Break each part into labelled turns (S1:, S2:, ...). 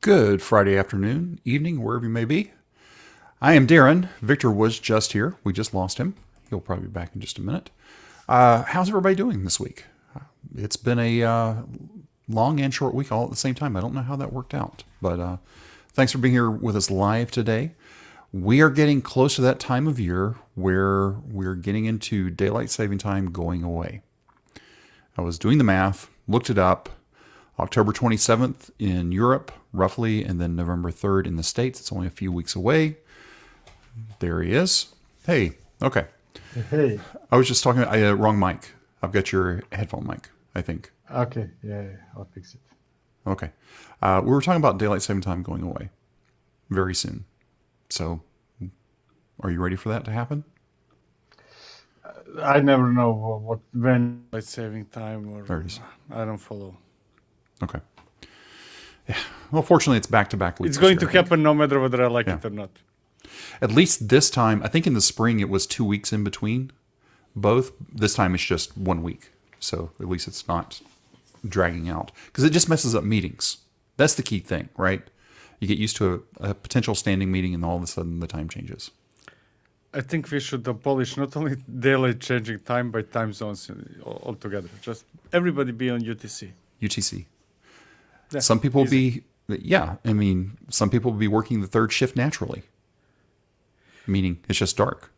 S1: Good Friday afternoon, evening, wherever you may be. I am Darren. Victor was just here. We just lost him. He'll probably be back in just a minute. How's everybody doing this week? It's been a long and short week all at the same time. I don't know how that worked out, but thanks for being here with us live today. We are getting close to that time of year where we're getting into daylight saving time going away. I was doing the math, looked it up. October 27th in Europe, roughly, and then November 3rd in the States. It's only a few weeks away. There he is. Hey, okay.
S2: Hey.
S1: I was just talking, wrong mic. I've got your headphone mic, I think.
S2: Okay, yeah, I'll fix it.
S1: Okay. We were talking about daylight saving time going away very soon. So, are you ready for that to happen?
S2: I never know when.
S3: Daylight saving time, or
S1: There it is.
S3: I don't follow.
S1: Okay. Yeah. Well, fortunately, it's back-to-back weeks.
S3: It's going
S1: this year,
S3: to happen no matter whether I like it or not.
S1: At least this time, I think in the spring it was 2 weeks in between both. This time it's just 1 week. So at least it's not dragging out. Because it just messes up meetings. That's the key thing, right? You get used to a potential standing meeting and all of a sudden the time changes.
S3: I think we should abolish not only daylight changing time, but time zones altogether. Just everybody be on UTC.
S1: UTC.
S3: Yeah,
S1: some people
S3: easy.
S1: some people will be working the third shift naturally. Meaning it's just dark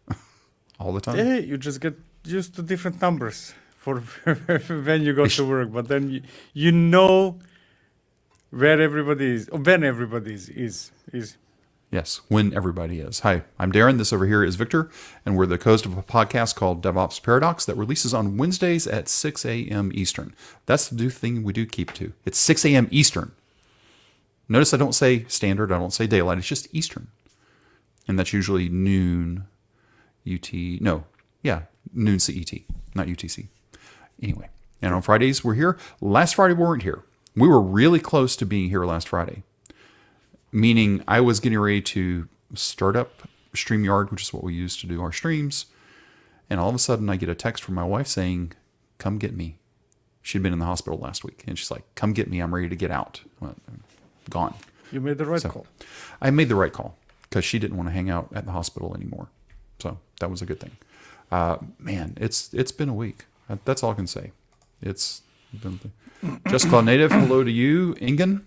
S1: all the time.
S3: Yeah, you just get used to different numbers for when you go to work. But then you know where everybody is, or when everybody is.
S1: Yes, when everybody is. Hi, I'm Darren. This over here is Victor, and we're the host of a podcast called DevOps Paradox that releases on Wednesdays at 6 a.m. Eastern. That's the new thing we do keep to. It's 6 a.m. Eastern. Notice I don't say standard, I don't say daylight, it's just Eastern. And that's usually noon noon CET, not UTC. Anyway, and on Fridays we're here. Last Friday we weren't here. We were really close to being here last Friday. Meaning I was getting ready to start up StreamYard, which is what we use to do our streams. And all of a sudden I get a text from my wife saying, come get me. She'd been in the hospital last week. And she's like, come get me. I'm ready to get out. Well, gone.
S3: You made the right call.
S1: I made the right call because she didn't want to hang out at the hospital anymore. So that was a good thing. Man, it's been a week. That's all I can say. It's been just Cloud Native. Hello to you, Ingen.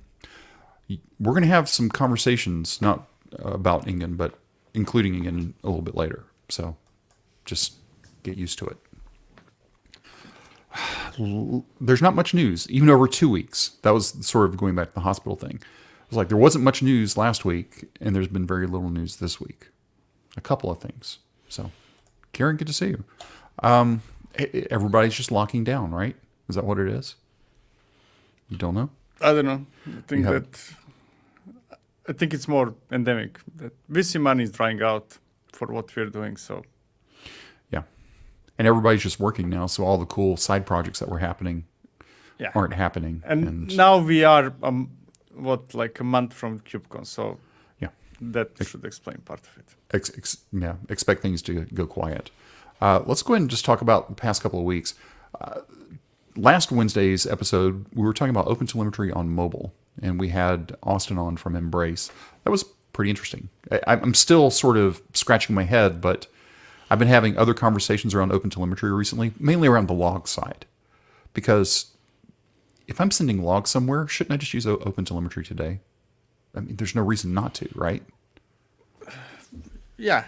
S1: We're going to have some conversations, not about Ingen, but including Ingen a little bit later. So just get used to it. There's not much news, even over 2 weeks. That was sort of going back to the hospital thing. It was like there wasn't much news last week, and there's been very little news this week. A couple of things. So, Karen, good to see you. Everybody's just locking down, right? Is that what it is? You don't know?
S3: I don't know. I think it's more endemic. That VC money is drying out for what we're doing. So,
S1: yeah, and everybody's just working now. So all the cool side projects that were happening aren't happening.
S3: And now we are like a month from KubeCon. So that should explain part of it.
S1: Expect things to go quiet. Let's go ahead and just talk about the past couple of weeks. Last Wednesday's episode, we were talking about OpenTelemetry on mobile, and we had Austin on from Embrace. That was pretty interesting. I'm still sort of scratching my head, but I've been having other conversations around OpenTelemetry recently, mainly around the log side. Because if I'm sending logs somewhere, shouldn't I just use OpenTelemetry today? I mean, there's no reason not to, right?
S3: Yeah,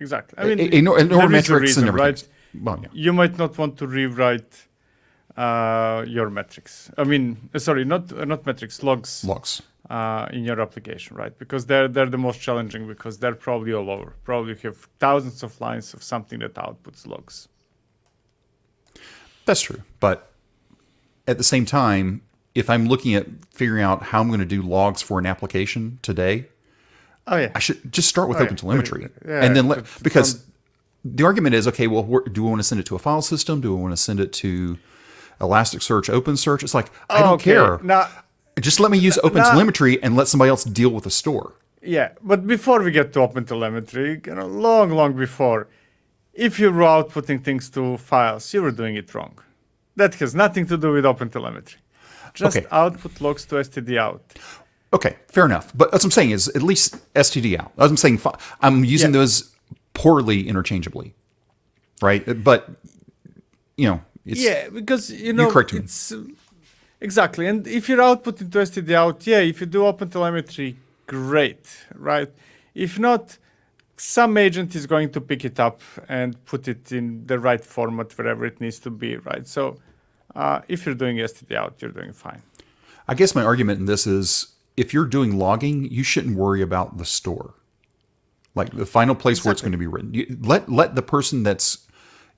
S3: exactly. I mean,
S1: ignore metrics
S3: reason,
S1: and everything.
S3: right?
S1: Well, yeah.
S3: You might not want to rewrite your metrics. I mean, sorry, not metrics, logs.
S1: Logs.
S3: In your application, right? Because they're the most challenging because they're probably all over. Probably you have thousands of lines of something that outputs logs.
S1: That's true. But at the same time, if I'm looking at figuring out how I'm going to do logs for an application today, I should just start with OpenTelemetry. And then because the argument is, okay, well, do we want to send it to a file system? Do we want to send it to Elasticsearch, OpenSearch? It's like, I don't care.
S3: Now,
S1: just let me use OpenTelemetry and let somebody else deal with the store.
S3: Yeah, but before we get to OpenTelemetry, long before, if you were outputting things to files, you were doing it wrong. That has nothing to do with OpenTelemetry. Just output logs to std out.
S1: Okay, fair enough. But that's what I'm saying is at least STD out. As I'm saying, I'm using those poorly interchangeably, right? But it's
S3: because
S1: you correct me.
S3: it's exactly. And if you're outputting to STD out, if you do OpenTelemetry, great, right? If not, some agent is going to pick it up and put it in the right format wherever it needs to be, right? So if you're doing STD out, you're doing fine.
S1: I guess my argument in this is if you're doing logging, you shouldn't worry about the store, like the final place where it's going to be written. Let the person that's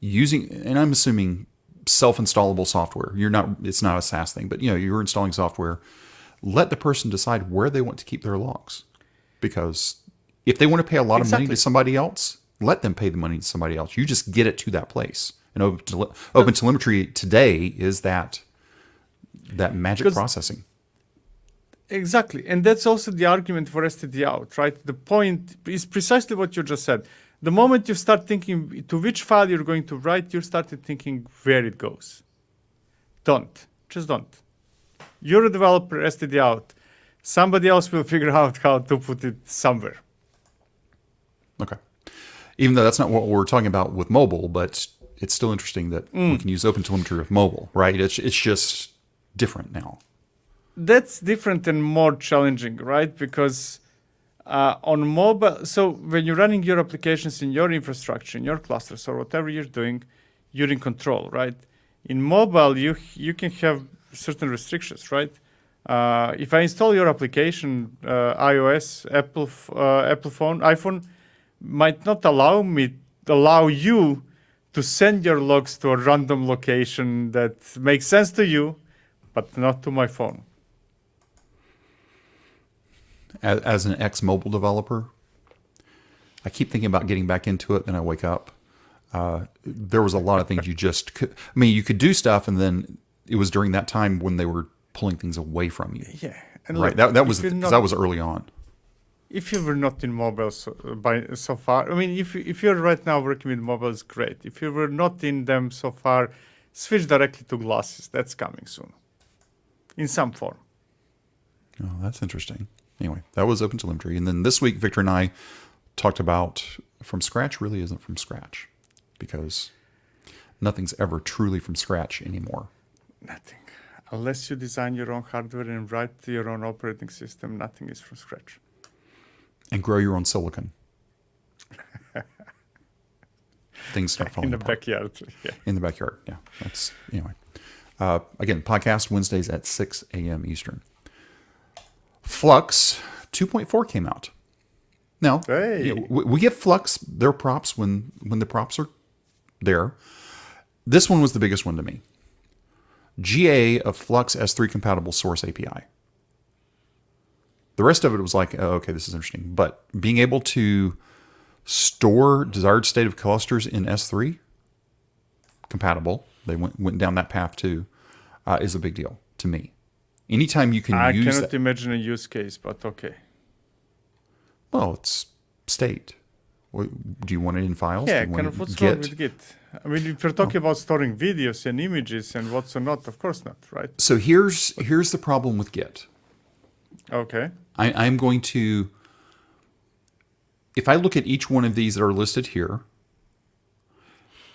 S1: using, and I'm assuming self-installable software. It's not a SaaS thing, but you're installing software. Let the person decide where they want to keep their logs, because if they want to pay a lot of money to somebody else, let them pay the money to somebody else. You just get it to that place. And OpenTelemetry today is that magic processing.
S3: Exactly. And that's also the argument for STD out, right? The point is precisely what you just said. The moment you start thinking to which file you're going to write, you started thinking where it goes. Just don't. You're a developer, STD out. Somebody else will figure out how to put it somewhere.
S1: Okay. Even though that's not what we're talking about with mobile, but it's still interesting that we can use OpenTelemetry with mobile, right? It's just different now.
S3: That's different and more challenging, right? Because on mobile, so when you're running your applications in your infrastructure, in your clusters, or whatever you're doing, you're in control, right? In mobile, you can have certain restrictions, right? If I install your application, iOS, Apple phone, iPhone might not allow you to send your logs to a random location that makes sense to you, but not to my phone.
S1: As an ex-mobile developer, I keep thinking about getting back into it, then I wake up. There was a lot of things you could do stuff, and then it was during that time when they were pulling things away from you.
S3: Yeah. And
S1: right.
S3: Look,
S1: that was early on.
S3: If you were not in mobile so far, I mean, if you're right now working with mobile, it's great. If you were not in them so far, switch directly to glasses. That's coming soon, in some form.
S1: Oh, that's interesting. Anyway, that was OpenTelemetry. And then this week, Victor and I talked about from scratch really isn't from scratch, because nothing's ever truly from scratch anymore.
S3: Nothing. Unless you design your own hardware and write your own operating system, nothing is from scratch.
S1: And grow your own silicon. Things start falling
S3: apart. Backyard. Yeah.
S1: In the backyard, yeah. That's anyway. Again, podcast Wednesdays at 6 a.m. Eastern. Flux 2.4 came out. Now, we give Flux their props when the props are there. This one was the biggest one to me. GA of Flux S3 compatible source API. The rest of it was like, oh, okay, this is interesting. But being able to store desired state of clusters in S3 compatible, they went down that path too, is a big deal to me. Anytime you can use
S3: I cannot imagine a use case, but okay.
S1: Well, it's state. Do you want it in files?
S3: Yeah, kind of what's wrong with Git? I mean, if you're talking about storing videos and images and what's or not, of course not, right?
S1: So here's the problem with Git.
S3: Okay.
S1: I'm going to, if I look at each one of these that are listed here,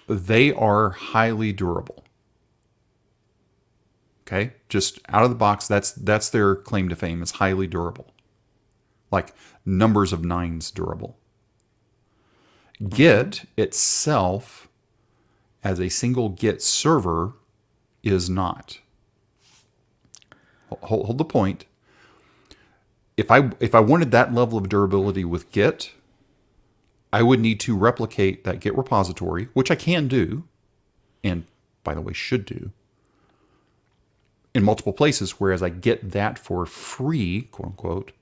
S1: they are highly durable. Okay, just out of the box, that's their claim to fame, is highly durable. Like numbers of nines durable. Git itself, as a single Git server, is not. Hold the point. If I wanted that level of durability with Git, I would need to replicate that Git repository, which I can do, and by the way, should do, in multiple places, whereas I get that for free, quote unquote,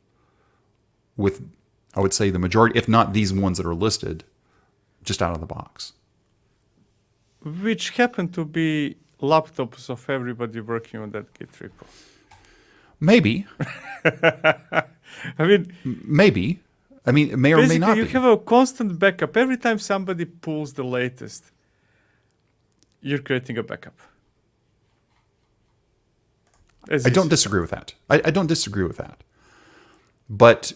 S1: with, I would say, the majority, if not these ones that are listed, just out of the box.
S3: Which happen to be laptops of everybody working on that Git repo.
S1: Maybe.
S3: I mean,
S1: maybe. I mean, it may or may not be.
S3: You have a constant backup. Every time somebody pulls the latest, you're creating a backup.
S1: I don't disagree with that. I don't disagree with that. But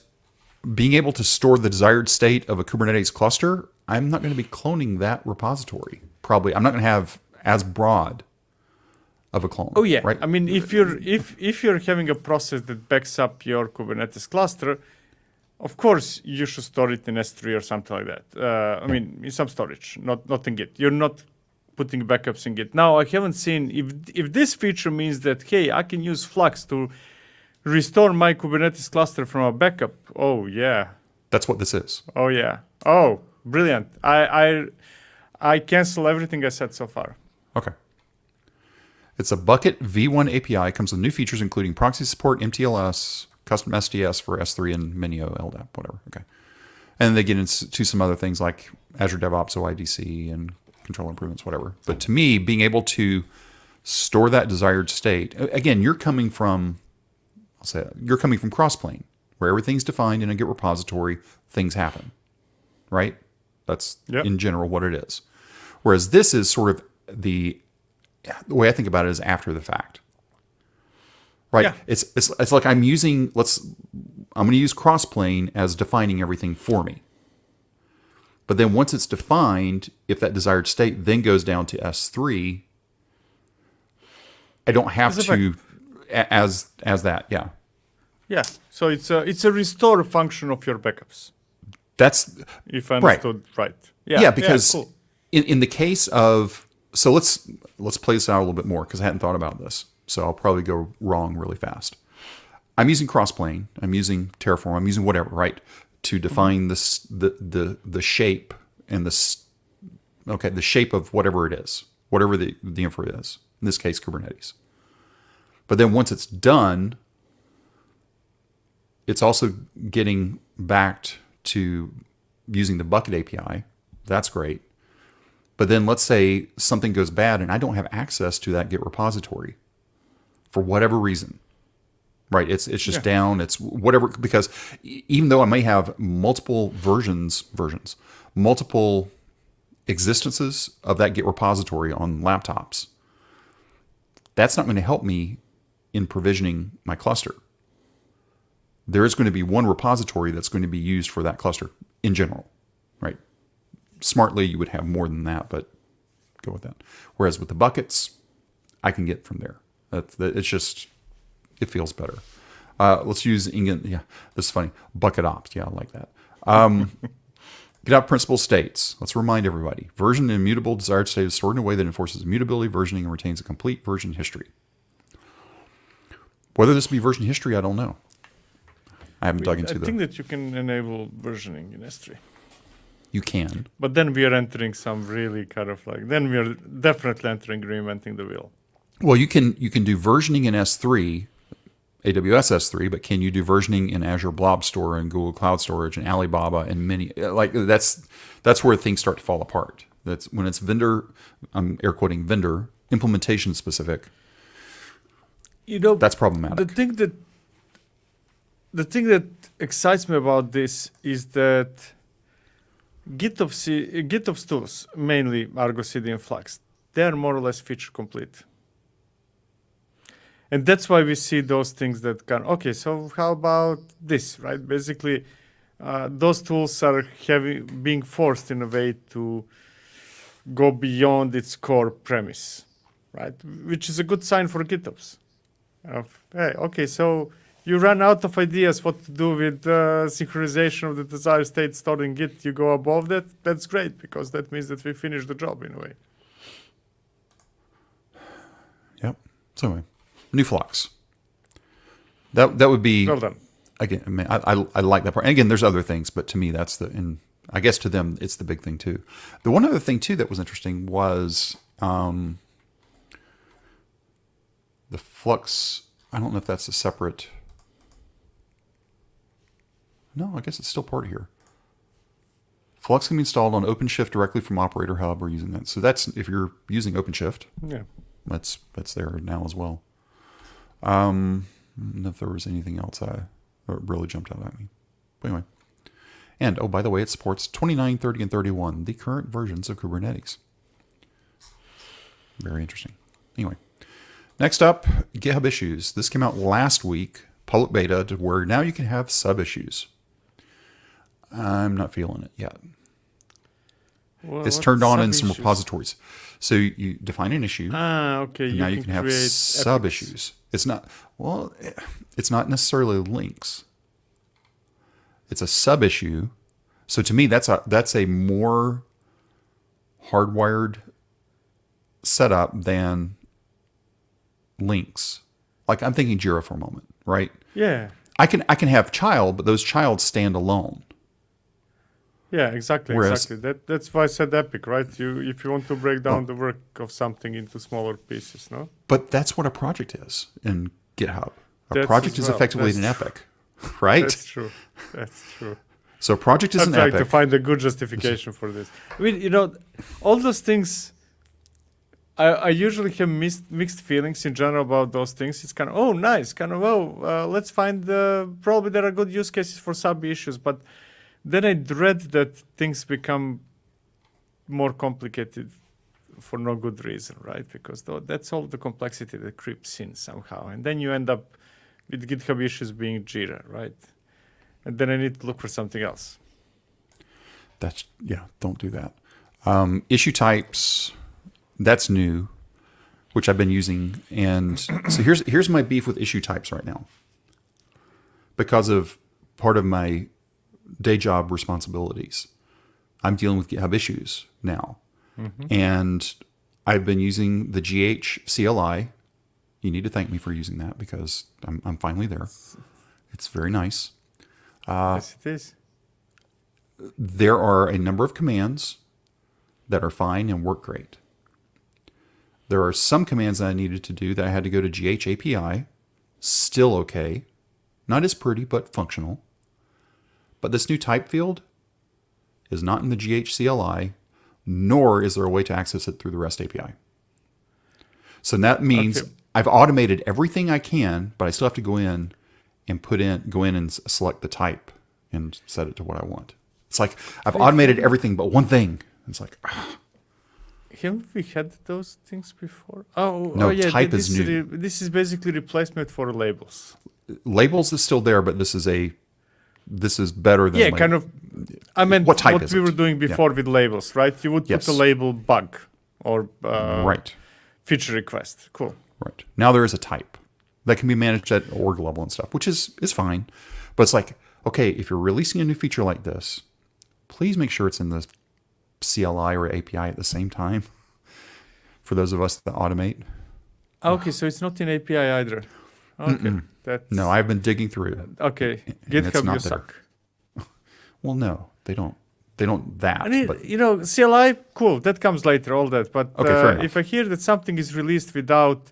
S1: being able to store the desired state of a Kubernetes cluster, I'm not going to be cloning that repository. Probably, I'm not going to have as broad of a clone.
S3: Oh yeah,
S1: right.
S3: I mean, if you're having a process that backs up your Kubernetes cluster, of course you should store it in S3 or something like that. I mean, in some storage, not in Git. You're not putting backups in Git. Now, I haven't seen if this feature means that hey, I can use Flux to restore my Kubernetes cluster from a backup. Oh yeah.
S1: That's what this is.
S3: Oh yeah. Oh, brilliant. I cancel everything I said so far.
S1: Okay. It's a Bucket V1 API. Comes with new features including proxy support, MTLS, custom SDS for S3 and Minio, LDAP, whatever. Okay. And then they get into some other things like Azure DevOps, OIDC, and control improvements, whatever. But to me, being able to store that desired state, again, you're coming from Crossplane, where everything's defined in a Git repository, things happen, right? That's in general what it is. Whereas this is sort of the way I think about it is after the fact, right?
S3: Yeah.
S1: It's like I'm going to use Crossplane as defining everything for me. But then once it's defined, if that desired state then goes down to S3, I don't have to as that. Yeah.
S3: Yeah. So it's a restore function of your backups.
S1: That's
S3: if I understood right. Yeah.
S1: Yeah, because
S3: cool.
S1: in the case of let's play this out a little bit more because I hadn't thought about this. So I'll probably go wrong really fast. I'm using Crossplane. I'm using Terraform. I'm using whatever, right, to define this the shape and the shape of whatever it is, whatever the infra is. In this case, Kubernetes. But then once it's done, it's also getting backed to using the Bucket API. That's great. But then let's say something goes bad and I don't have access to that Git repository for whatever reason. Right? It's just down. It's whatever, because even though I may have multiple versions, multiple existences of that Git repository on laptops, that's not going to help me in provisioning my cluster. There is going to be one repository that's going to be used for that cluster in general, right? Smartly, you would have more than that, but go with that. Whereas with the buckets, I can get from there. It feels better. Let's use this is funny. Bucket ops. Yeah, I like that. GitOps principal states. Let's remind everybody. Version and immutable desired state is stored in a way that enforces immutability, versioning, and retains a complete version history. Whether this be version history, I don't know. I haven't dug into
S3: I think that you can enable versioning in S3.
S1: You can.
S3: But then we are entering some really kind of then we are definitely entering reinventing the wheel.
S1: Well, you can do versioning in S3, AWS S3, but can you do versioning in Azure Blob Store and Google Cloud Storage and Alibaba and many that's where things start to fall apart. That's when it's vendor, I'm air quoting vendor, implementation specific. That's problematic.
S3: The thing that excites me about this is that GitOps tools, mainly Argo CD and Flux, they are more or less feature complete. And that's why we see those things that okay, so how about this, right? Basically, those tools are being forced in a way to go beyond its core premise, right? Which is a good sign for GitOps. Hey, okay, so you run out of ideas what to do with synchronization of the desired state stored in Git. You go above that. That's great because that means that we finished the job in a way.
S1: Yep. So anyway, new Flux. That would be
S3: Well done.
S1: Again. I like that part. And again, there's other things, but to me, and I guess to them, it's the big thing too. The one other thing too that was interesting was the Flux. I don't know if that's a separate. No, I guess it's still part of here. Flux can be installed on OpenShift directly from Operator Hub or using that. So that's if you're using OpenShift.
S3: Yeah.
S1: That's there now as well. I don't know if there was anything else that really jumped out at me. But anyway. And, oh, by the way, it supports 29, 30, and 31, the current versions of Kubernetes. Very interesting. Anyway. Next up, GitHub issues. This came out last week. public beta to where now you can have sub-issues. I'm not feeling it yet.
S3: Well,
S1: It's
S3: what
S1: turned on in some
S3: sub-issues?
S1: repositories. So you define an issue.
S3: Okay.
S1: and now you can have
S3: create
S1: sub-issues. It's not, well, it's not necessarily links. It's a sub-issue. So to me, that's a more hardwired setup than links. Like I'm thinking Jira for a moment, right?
S3: Yeah.
S1: I can have child, but those childs stand alone.
S3: Yeah, exactly,
S1: Whereas-
S3: exactly. That's why I said epic, right? If you want to break down the work of something into smaller pieces, no?
S1: But that's what a project is in GitHub. A
S3: That's
S1: project
S3: as
S1: is
S3: well.
S1: effectively an
S3: That's
S1: epic, right?
S3: That's true. That's true.
S1: So a project is
S3: I'm
S1: an
S3: trying to
S1: epic.
S3: find a good justification for this. I mean, all those things. I usually have mixed feelings in general about those things. It's kind of nice, kind of let's find probably there are good use cases for sub issues, but then I dread that things become more complicated for no good reason, right? Because that's all the complexity that creeps in somehow, and then you end up with GitHub issues being Jira, right? And then I need to look for something else.
S1: Don't do that. Issue types, that's new, which I've been using. And so here's my beef with issue types right now. Because of part of my day job responsibilities, I'm dealing with GitHub issues now. Mm-hmm. And I've been using the GH CLI. You need to thank me for using that because I'm finally there. It's very nice.
S3: Yes, it is.
S1: There are a number of commands that are fine and work great. There are some commands that I needed to do that I had to go to GH API. Still okay. Not as pretty, but functional. But this new type field is not in the GH CLI, nor is there a way to access it through the REST API. So that means I've automated everything I can, but I still have to go in and select the type and set it to what I want. It's like I've automated everything but one thing. It's like,
S3: Haven't we had those things before?
S1: type is new.
S3: This is basically replacement for labels.
S1: Labels is still there, but this is better than labels.
S3: Kind of. I meant
S1: What type
S3: what
S1: is
S3: we
S1: it?
S3: were doing before with labels, right? You would
S1: Yes.
S3: put a label bug or
S1: Right.
S3: feature request. Cool.
S1: Right. Now there is a type that can be managed at org level and stuff, which is fine. But it's like, okay, if you're releasing a new feature like this, please make sure it's in the CLI or API at the same time for those of us that automate.
S3: Okay, so it's not in API either. Okay. That's,
S1: No, I've been digging through.
S3: Okay.
S1: it's
S3: GitHub,
S1: not
S3: you
S1: there.
S3: suck.
S1: Well, no, they don't. They don't that.
S3: I mean,
S1: but
S3: CLI, cool. That comes later, all that. But
S1: Okay, fair enough.
S3: if I hear that something is released without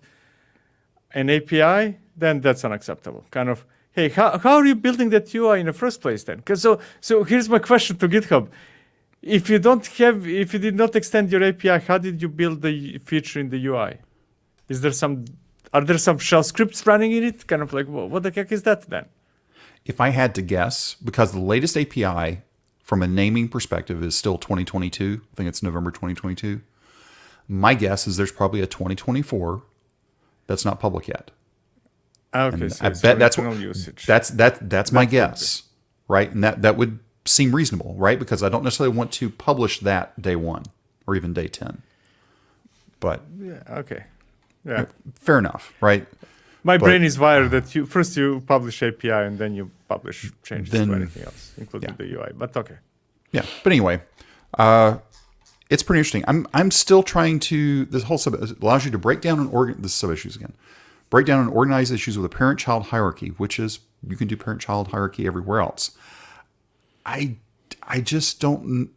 S3: an API, then that's unacceptable. Kind of, hey, how are you building that UI in the first place then? Because so here's my question to GitHub. If you did not extend your API, how did you build the feature in the UI? Are there some shell scripts running in it? Kind of like, what the heck is that then?
S1: if I had to guess, because the latest API from a naming perspective is still 2022, I think it's November 2022. My guess is there's probably a 2024 that's not public yet.
S3: Okay,
S1: And
S3: so
S1: I
S3: it's
S1: bet
S3: for
S1: that's
S3: internal
S1: what
S3: usage.
S1: that's my guess, right? And that would seem reasonable, right? Because I don't necessarily want to publish that day one or even day 10. But
S3: Yeah. Okay. Yeah.
S1: fair enough, right?
S3: My brain is wired that you first publish API and then you publish changes
S1: Then-
S3: to anything else, including
S1: yeah.
S3: the UI. But okay.
S1: Yeah. But anyway, it's pretty interesting. I'm still trying to. This whole sub allows you to break down and this sub issues again. Break down and organize issues with a parent-child hierarchy, which is you can do parent-child hierarchy everywhere else. I just don't,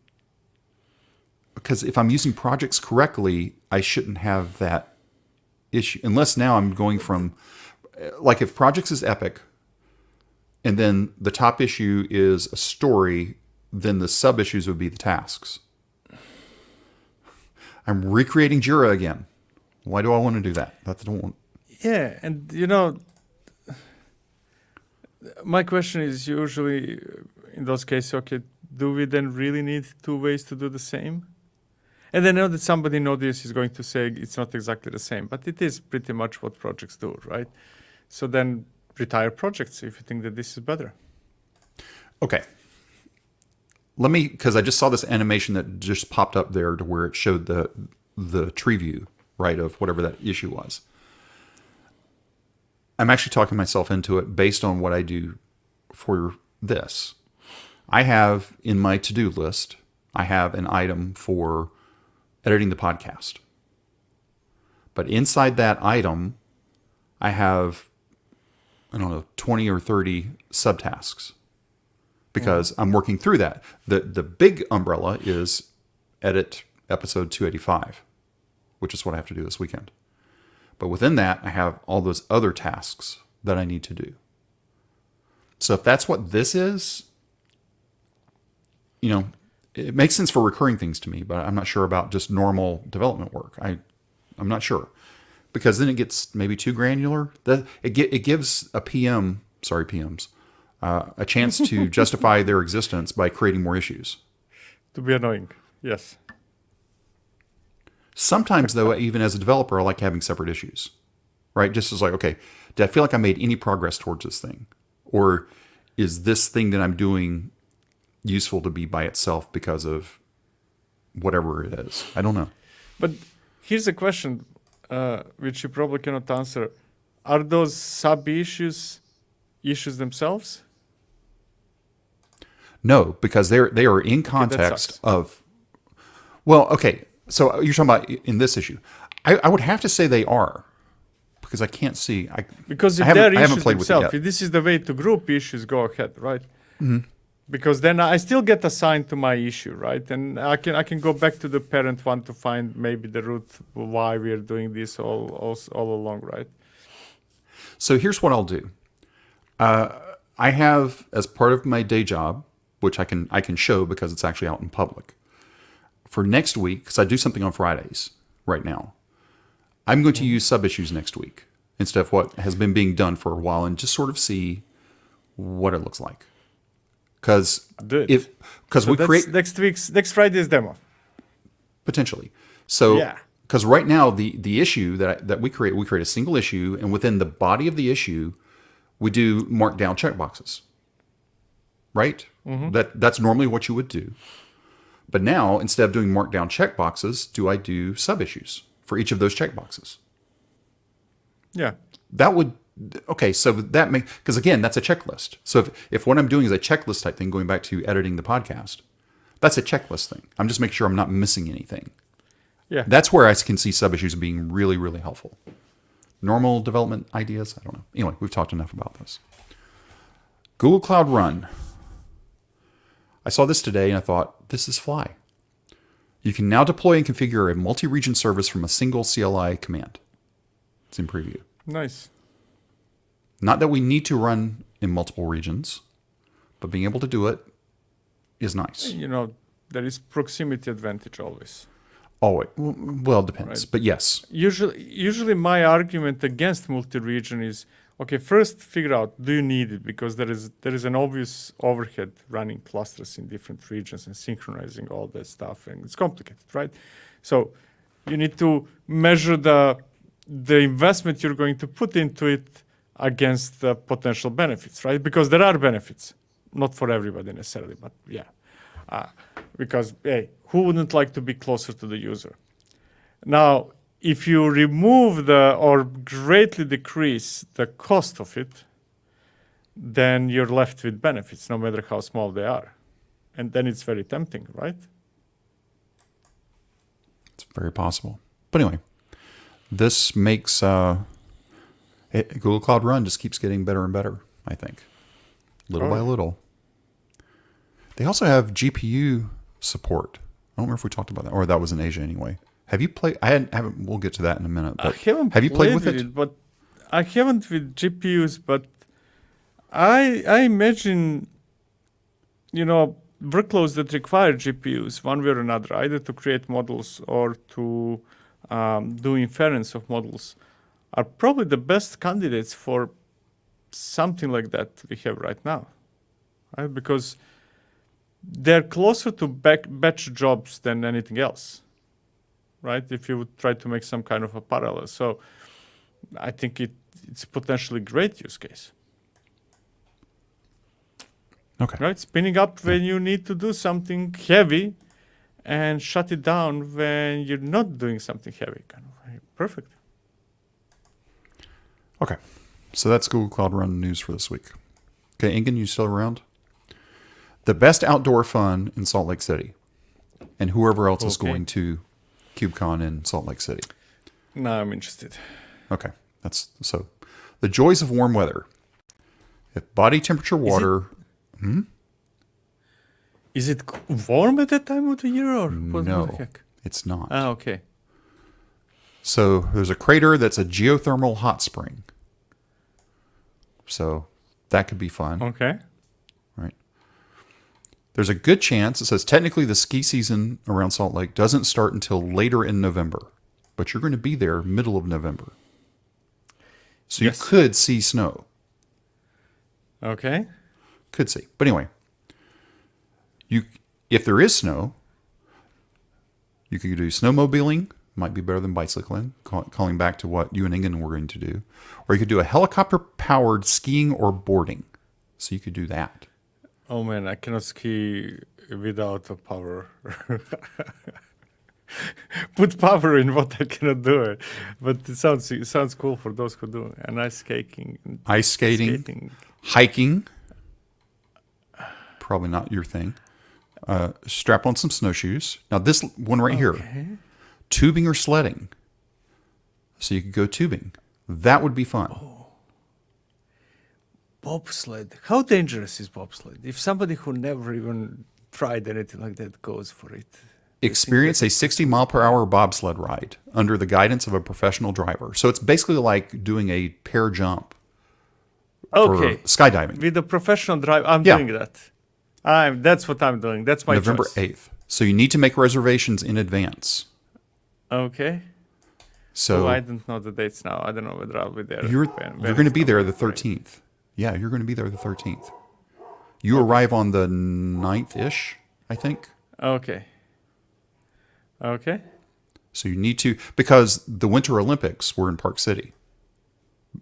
S1: because if I'm using projects correctly, I shouldn't have that issue unless now I'm going from, like, if projects is epic and then the top issue is a story, then the sub issues would be the tasks. I'm recreating Jira again. Why do I want to do that? I don't want.
S3: Yeah, and my question is usually in those cases, okay, do we then really need two ways to do the same? And I know that somebody in audience is going to say it's not exactly the same, but it is pretty much what projects do, right? So then retire projects if you think that this is better.
S1: Okay. Let me, because I just saw this animation that just popped up there to where it showed the tree view, right, of whatever that issue was. I'm actually talking myself into it based on what I do for this. I have in my to-do list, I have an item for editing the podcast. But inside that item, I have, I don't know, 20 or 30 subtasks because I'm working through that. The big umbrella is edit episode 285, which is what I have to do this weekend. But within that, I have all those other tasks that I need to do. So if that's what this is, you know, it makes sense for recurring things to me, but I'm not sure about just normal development work. I'm not sure. Because then it gets maybe too granular. It gives a PM, sorry, PMs, a chance to justify their existence by creating more issues.
S3: To be annoying, yes.
S1: Sometimes, though, even as a developer, I like having separate issues, right? Just as like, okay, did I feel like I made any progress towards this thing? Or is this thing that I'm doing useful to be by itself because of whatever it is? I don't know.
S3: But here's a question, which you probably cannot answer. Are those sub-issues issues themselves?
S1: No, because they are in context of, well, okay, so you're talking about in this issue. I would have to say they are, because I can't see.
S3: Because if they're issues themselves, if this is the way to group issues, go ahead, right?
S1: Mm-hmm.
S3: Because then I still get assigned to my issue, right? And I can go back to the parent one to find maybe the root why we are doing this all along, right?
S1: So here's what I'll do. I have, as part of my day job, which I can show because it's actually out in public, for next week, because I do something on Fridays right now, I'm going to use sub-issues next week instead of what has been being done for a while and just sort of see what it looks like. Because we create
S3: next Friday's demo
S1: potentially. So
S3: yeah,
S1: because right now the issue that we create a single issue, and within the body of the issue, we do markdown checkboxes. Right? Mm-hmm. That's normally what you would do. But now, instead of doing markdown checkboxes, I do sub-issues for each of those checkboxes?
S3: Yeah.
S1: That would, okay, so that makes, because again, that's a checklist. So if what I'm doing is a checklist type thing, going back to editing the podcast, that's a checklist thing. I'm just making sure I'm not missing anything.
S3: Yeah.
S1: That's where I can see sub-issues being really, really helpful. Normal development ideas, I don't know. Anyway, we've talked enough about this. Google Cloud Run. I saw this today and I thought, this is fly. You can now deploy and configure a multi-region service from a single CLI command. It's in preview.
S3: Nice.
S1: Not that we need to run in multiple regions, but being able to do it is nice.
S3: You know, there is proximity advantage always.
S1: Always. Well, it depends, right. But yes.
S3: Usually my argument against multi-region is, okay, first figure out, do you need it? Because there is an obvious overhead running clusters in different regions and synchronizing all that stuff, and it's complicated, right? So you need to measure the investment you're going to put into it against the potential benefits, right? Because there are benefits, not for everybody necessarily, but yeah. Because, hey, who wouldn't like to be closer to the user? Now, if you remove or greatly decrease the cost of it, then you're left with benefits, no matter how small they are. And then it's very tempting, right?
S1: It's very possible. But anyway, this makes Google Cloud Run just keeps getting better and better, I think, little by little. They also have GPU support. I don't remember if we talked about that, or that was in Asia anyway. Have you played? I haven't. We'll get to that in a minute. But have you played with it?
S3: But I haven't with GPUs. But I imagine, workloads that require GPUs one way or another, either to create models or to do inference of models, are probably the best candidates for something like that we have right now, right? Because they're closer to batch jobs than anything else, right? If you would try to make some kind of a parallel. So I think it's potentially great use case.
S1: Okay.
S3: Right? Spinning up when you need to do something heavy and shut it down when you're not doing something heavy. Kind of perfect.
S1: Okay. So that's Google Cloud Run news for this week. Okay, Ingen, you still around? The best outdoor fun in Salt Lake City. And whoever else is going to KubeCon in Salt Lake City.
S3: Now I'm interested.
S1: Okay. That's so the joys of warm weather. If body temperature water
S3: Is it warm at that time of the year or what
S1: No,
S3: the heck?
S1: it's not.
S3: Ah, okay.
S1: So there's a crater that's a geothermal hot spring. So that could be fun.
S3: Okay.
S1: Right. There's a good chance, it says technically the ski season around Salt Lake doesn't start until later in November, but you're going to be there middle of November. So
S3: Yes.
S1: you could see snow.
S3: Okay.
S1: Could see. But anyway, if there is snow, you could do snowmobiling, might be better than bicycling, calling back to what you and Ingen were going to do. Or you could do a helicopter-powered skiing or boarding. So you could do that.
S3: Oh man, I cannot ski without a power. Put power in what I cannot do it. But it sounds cool for those who do. And ice skating.
S1: Ice skating. Hiking. Probably not your thing. Strap on some snowshoes. Now this one right here. Tubing or sledding. So you could go tubing. That would be fun.
S3: Bobsled. How dangerous is bobsled? If somebody who never even tried anything like that goes for it.
S1: Experience a 60 mile per hour bobsled ride under the guidance of a professional driver. So it's basically like doing a pair jump for skydiving.
S3: With a professional driver, I'm doing that. That's what I'm doing. That's my
S1: November
S3: choice.
S1: 8th. So you need to make reservations in advance.
S3: Okay.
S1: So
S3: I don't know the dates now. I don't know whether I'll be there.
S1: you're going to be there the 13th. Yeah, you're going to be there the 13th. You arrive on the 9th-ish, I think.
S3: Okay. Okay.
S1: So you need to, because the Winter Olympics were in Park City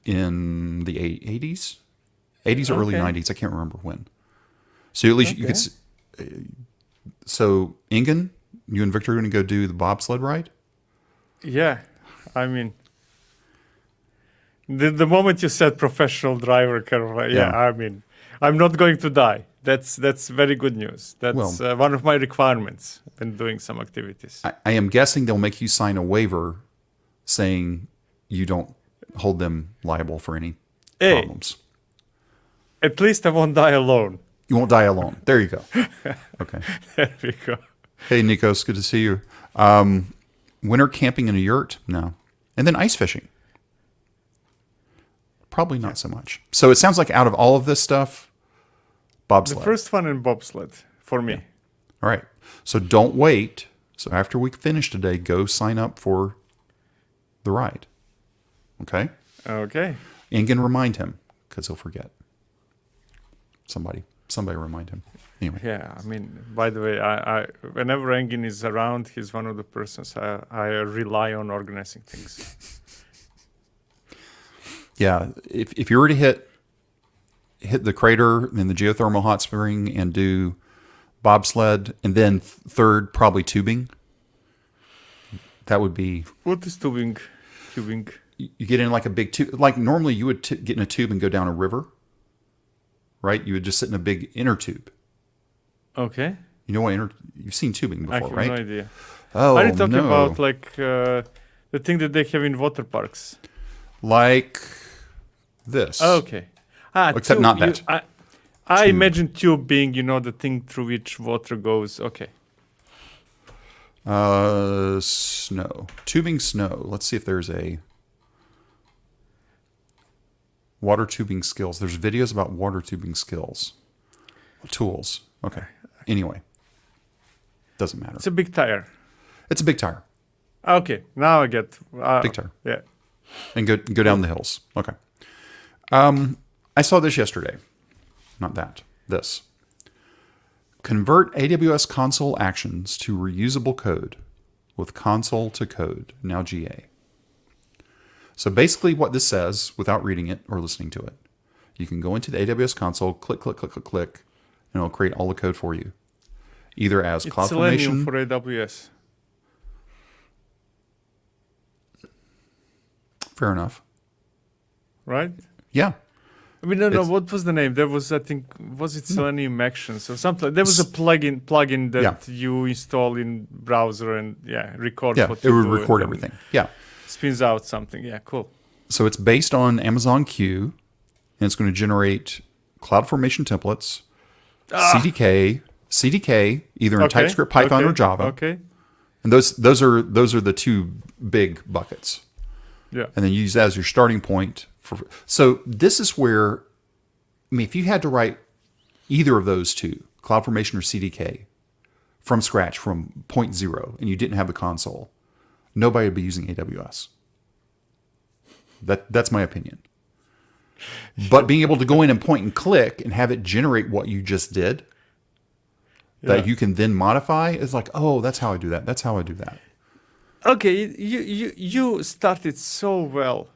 S1: in the 80s? 80s or early 90s. I can't remember when. So at least you could. So Ingen, you and Victor are going to go do the bobsled ride?
S3: Yeah. I mean, the moment you said professional driver, kind of like, I mean, I'm not going to die. That's very good news. That's one of my requirements when doing some activities.
S1: I am guessing they'll make you sign a waiver saying you don't hold them liable for any problems.
S3: At least I won't die alone.
S1: You won't die alone. There you go. Okay.
S3: There we go.
S1: Hey, Nikos, good to see you. Winter camping in a yurt? No. And then ice fishing? Probably not so much. So it sounds like out of all of this stuff, bobsled.
S3: The first one in bobsled for me.
S1: Yeah. All right. So don't wait. So after we finish today, go sign up for the ride. Okay?
S3: Okay.
S1: Ingen, remind him because he'll forget. Somebody remind him. Anyway.
S3: Yeah, I mean, by the way, I whenever Engin is around, he's one of the persons I rely on organizing things.
S1: Yeah, if you were to hit the crater in the geothermal hot spring and do bobsled, and then third, probably tubing, that would be...
S3: What is tubing? Tubing?
S1: You get in like a big tube. Like normally you would get in a tube and go down a river, right? You would just sit in a big inner tube.
S3: Okay.
S1: You know what you've seen tubing before, right?
S3: I have no idea.
S1: Oh,
S3: Are you talking
S1: no.
S3: about like the thing that they have in water parks?
S1: Like this.
S3: Oh, okay.
S1: Except
S3: tube.
S1: not that.
S3: I imagine tube being, the thing through which water goes. Okay.
S1: Snow. Tubing snow. Let's see if there's a water tubing skills. There's videos about water tubing skills. Tools. Okay. Anyway. Doesn't matter.
S3: It's a big tire.
S1: It's a big tire.
S3: Okay. Now I get...
S1: Big tire.
S3: Yeah.
S1: And go down the hills. Okay. I saw this yesterday. Not that. This. Convert AWS console actions to reusable code with Console-to-Code, now GA. So basically what this says, without reading it or listening to it, you can go into the AWS console, click, and it'll create all the code for you, either as
S3: It's Selenium
S1: CloudFormation.
S3: for AWS.
S1: Fair enough.
S3: Right?
S1: Yeah.
S3: I mean, no.
S1: It's-
S3: What was the name? There was, I think, was it Selenium Actions or something? There was a plugin that you install in browser and records
S1: Yeah,
S3: what
S1: it
S3: you
S1: would
S3: do
S1: record
S3: and
S1: everything. Yeah.
S3: spins out something. Yeah, cool.
S1: So it's based on Amazon Q, and it's going to generate CloudFormation templates, CDK, either in
S3: Okay,
S1: TypeScript, Python,
S3: okay,
S1: or Java.
S3: Okay.
S1: And those are the two big buckets.
S3: Yeah.
S1: And then you use that as your starting point. So this is where, I mean, if you had to write either of those two, CloudFormation or CDK, from scratch, from point zero, and you didn't have the console, nobody would be using AWS. That's my opinion. But being able to go in and point and click and have it generate what you just did, that you can then modify, is like, oh, that's how I do that. That's how I do that.
S3: Okay, you started so well,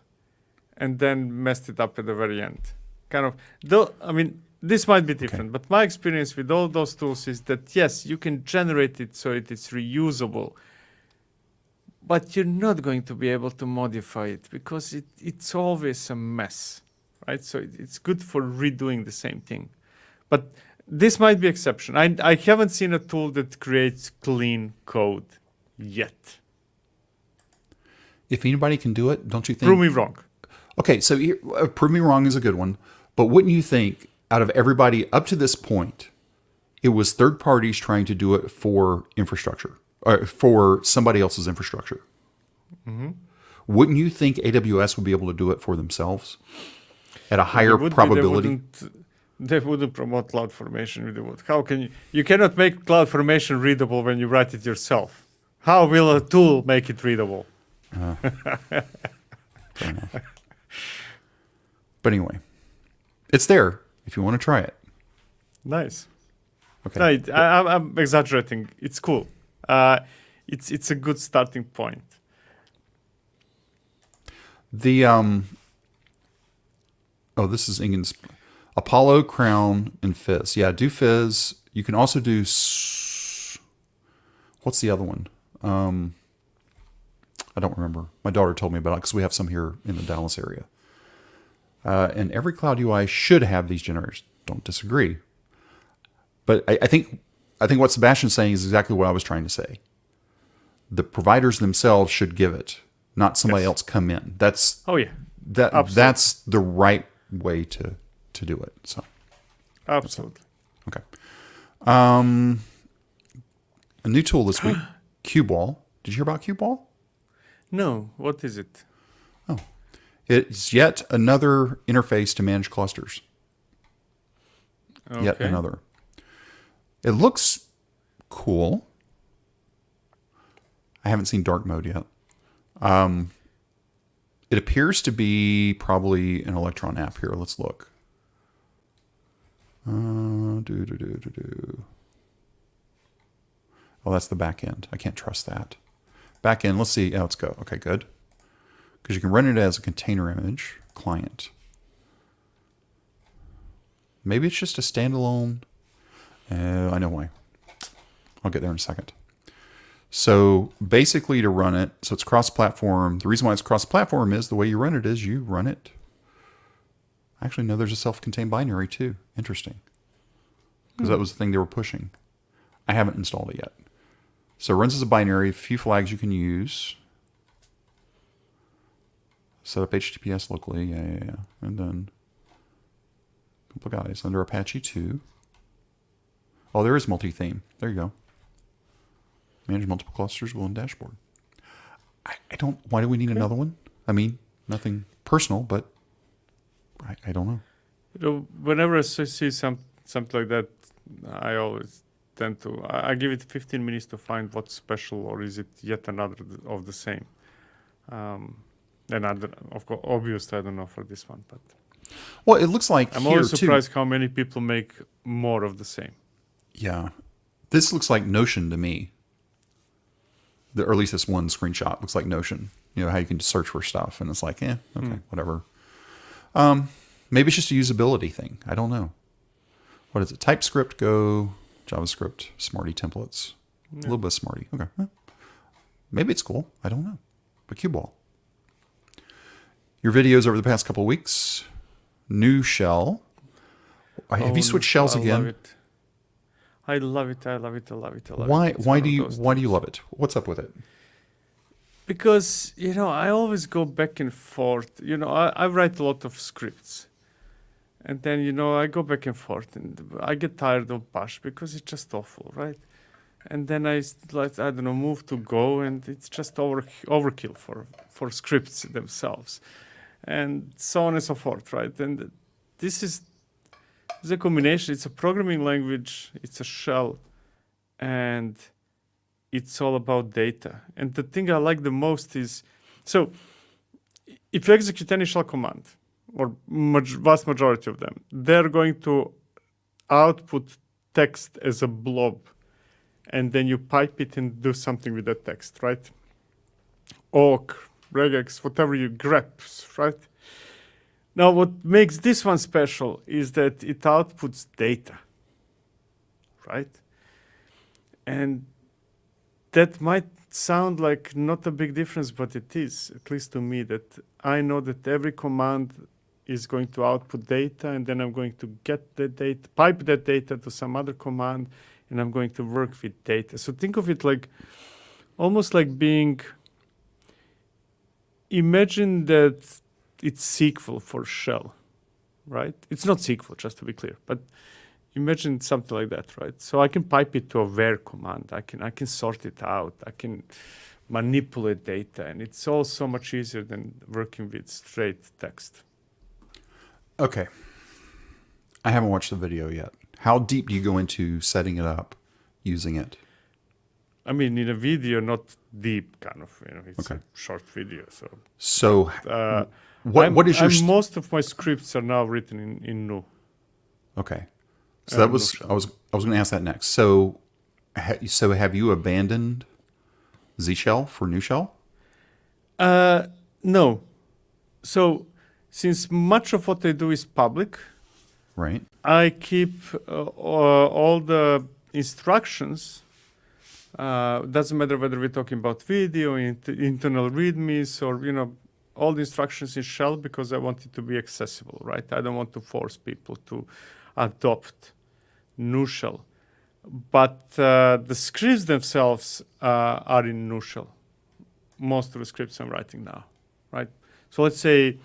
S3: and then messed it up at the very end. Kind of. Though, I mean, this might be different, but my experience with all those tools is that yes, you can generate it so it's reusable, but you're not going to be able to modify it because it's always a mess, right? So it's good for redoing the same thing, but this might be exception. I haven't seen a tool that creates clean code yet.
S1: If anybody can do it, don't you think?
S3: Prove me wrong.
S1: Okay, so prove me wrong is a good one. But wouldn't you think, out of everybody up to this point, it was third parties trying to do it for infrastructure, or for somebody else's infrastructure? Mm-hmm. Wouldn't you think AWS would be able to do it for themselves at a higher probability?
S3: They wouldn't promote CloudFormation with the word. How can you cannot make CloudFormation readable when you write it yourself. How will a tool make it readable?
S1: Fair enough. But anyway, it's there if you want to try it.
S3: Nice.
S1: Okay.
S3: No, I'm exaggerating. It's cool. It's a good starting point.
S1: The this is Ingen's Apollo, Crown, and Fizz. Yeah, do Fizz. You can also do what's the other one? I don't remember. My daughter told me about it because we have some here in the Dallas area. And every Cloud UI should have these generators. Don't disagree. But I think what Sebastian's saying is exactly what I was trying to say. The providers themselves should give it, not somebody else come in. That's that's the right way to do it. So
S3: absolutely.
S1: Okay. A new tool this week, kubewall. Did you hear about kubewall?
S3: No. What is it?
S1: Oh, it's yet another interface to manage clusters.
S3: Okay.
S1: Yet another. It looks cool. I haven't seen dark mode yet. It appears to be probably an Electron app here. Let's look. Oh, that's the back end. I can't trust that. Back end, let's see how it's go. Okay, good. Because you can run it as a container image client. Maybe it's just a standalone. I know why. I'll get there in a second. So basically to run it, so it's cross-platform. The reason why it's cross-platform is the way you run it is you run it. Actually, no, there's a self-contained binary too. Interesting. Because that was the thing they were pushing. I haven't installed it yet. So it runs as a binary, a few flags you can use. Set up HTTPS locally, yeah. And then, couple guys under Apache 2. Oh, there is multi-theme. There you go. Manage multiple clusters within dashboard. I don't, why do we need another one? I mean, nothing personal, but I don't know.
S3: You know, whenever I see something like that, I always tend to, I give it 15 minutes to find what's special, or is it yet another of the same? And of course, obviously, I don't know for this one, but
S1: well, it looks like
S3: I'm always surprised how many people make more of the same.
S1: Yeah, this looks like Notion to me. Or at least this one screenshot looks like Notion. You know how you can search for stuff, and it's like, whatever. Maybe it's just a usability thing. I don't know. what is it? TypeScript, Go, JavaScript, Smarty templates. A little bit of Smarty. Okay. Well, maybe it's cool. I don't know. But kubewall. Your videos over the past couple of weeks. Nushell. Have you switched shells again?
S3: I love it. I love it. I love it. I love it.
S1: Why do you love it? What's up with it?
S3: Because, I always go back and forth. I write a lot of scripts. And then, I go back and forth. And I get tired of Bash because it's just awful, right? And then I move to Go. And it's just overkill for scripts themselves. And so on and so forth, right? And this is a combination. It's a programming language. It's a shell. And it's all about data. And the thing I like the most is, so if you execute any shell command, or vast majority of them, they're going to output text as a blob. And then you pipe it and do something with that text, right? Awk, regex, whatever you greps, right? Now, what makes this one special is that it outputs data, right? And that might sound like not a big difference, but it is, at least to me, that I know that every command is going to output data, and then I'm going to get the data, pipe that data to some other command, and I'm going to work with data. So think of it like, almost like being, imagine that it's SQL for shell, right? It's not SQL, just to be clear, but imagine something like that, right? So I can pipe it to a where command. I can sort it out. I can manipulate data, and it's all so much easier than working with straight text.
S1: Okay. I haven't watched the video yet. How deep do you go into setting it up, using it?
S3: I mean, in a video, not deep, kind of. It's
S1: okay.
S3: a short video.
S1: So what is your...
S3: most of my scripts are now written in Nu.
S1: Okay. So that was Nushell. I was going to ask that next. So have you abandoned Z-Shell for Nushell?
S3: No. So since much of what I do is public,
S1: right?
S3: I keep all the instructions. Doesn't matter whether we're talking about video, internal readmes, or all the instructions in shell, because I want it to be accessible, right? I don't want to force people to adopt Nushell. But the scripts themselves are in Nushell. Most of the scripts I'm writing now, right? So let's say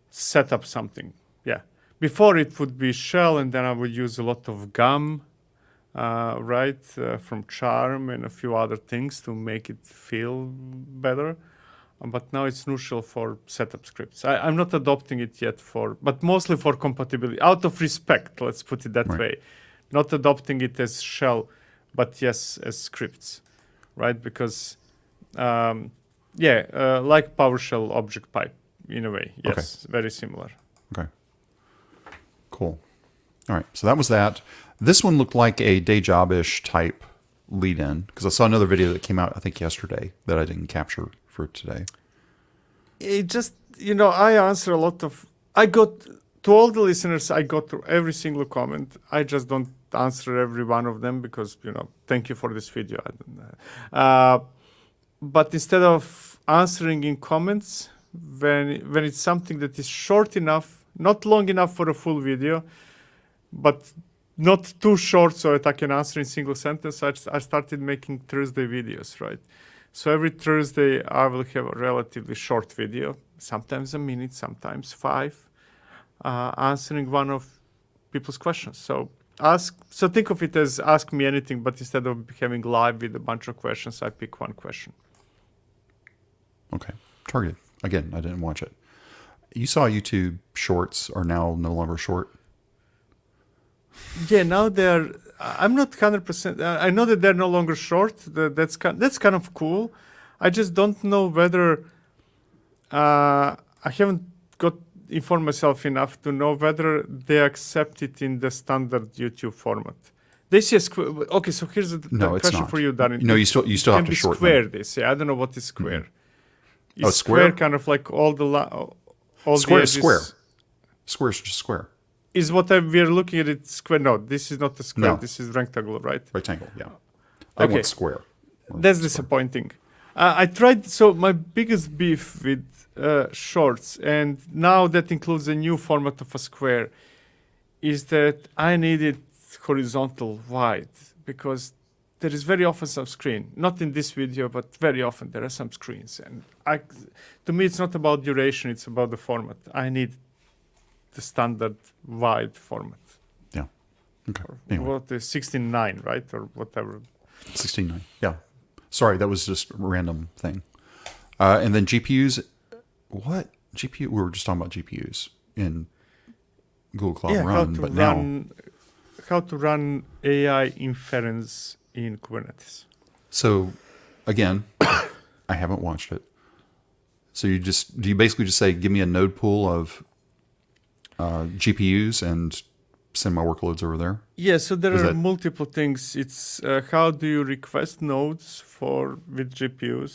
S3: set up something. Yeah. Before it would be shell, and then I would use a lot of gum, right, from Charm and a few other things to make it feel better. But now it's Nushell for setup scripts. I'm not adopting it yet but mostly for compatibility, out of respect, let's put it that way. Not adopting it as shell, but yes, as scripts, right? Because, like PowerShell object pipe, in a way. Yes, very similar.
S1: Okay. Cool. All right, so that was that. This one looked like a day job-ish type lead-in, because I saw another video that came out, I think, yesterday that I didn't capture for today.
S3: It just, I answer a lot of... To all the listeners, I go through every single comment. I just don't answer every one of them because, thank you for this video. But instead of answering in comments, when it's something that is short enough, not long enough for a full video, but not too short so that I can answer in single sentence, I started making Thursday videos, right? So every Thursday, I will have a relatively short video, sometimes a minute, sometimes 5, answering one of people's questions. So think of it as ask me anything, but instead of having live with a bunch of questions, I pick one question.
S1: Okay. Targeted. Again, I didn't watch it. You saw YouTube shorts are now no longer short. Yeah,
S3: now they're... I'm not 100%... I know that they're no longer short. That's kind of cool. I just don't know whether... I haven't informed myself enough to know whether they accept it in the standard YouTube format. They say okay, so here's the question for you, Darren.
S1: No, you still have to shorten
S3: square
S1: them.
S3: this. Yeah, I don't know what is square.
S1: Mm-hmm.
S3: Is square kind of like all the...
S1: Square is square. Square is just square.
S3: is what we're looking at it square. No, this is not a square.
S1: No.
S3: This is rectangle, right?
S1: Rectangle, yeah. They
S3: Okay.
S1: want square.
S3: That's disappointing. I tried. So my biggest beef with shorts, and now that includes a new format of a square, is that I need it horizontal wide because there is very often some screen. Not in this video, but very often there are some screens. And to me, it's not about duration. It's about the format. I need the standard wide format.
S1: Yeah. Okay.
S3: Or
S1: Anyway,
S3: what is 16:9, right, or whatever.
S1: 16:9. Yeah. Sorry, that was just a random thing. And then GPUs. What GPU? We were just talking about GPUs in Google Cloud Run, but now.
S3: How to run AI inference in Kubernetes.
S1: So, again, I haven't watched it. So do you basically just say, give me a node pool of GPUs and send my workloads over there?
S3: Yeah, so there
S1: Is
S3: are
S1: that-
S3: multiple things. It's how do you request nodes with GPUs,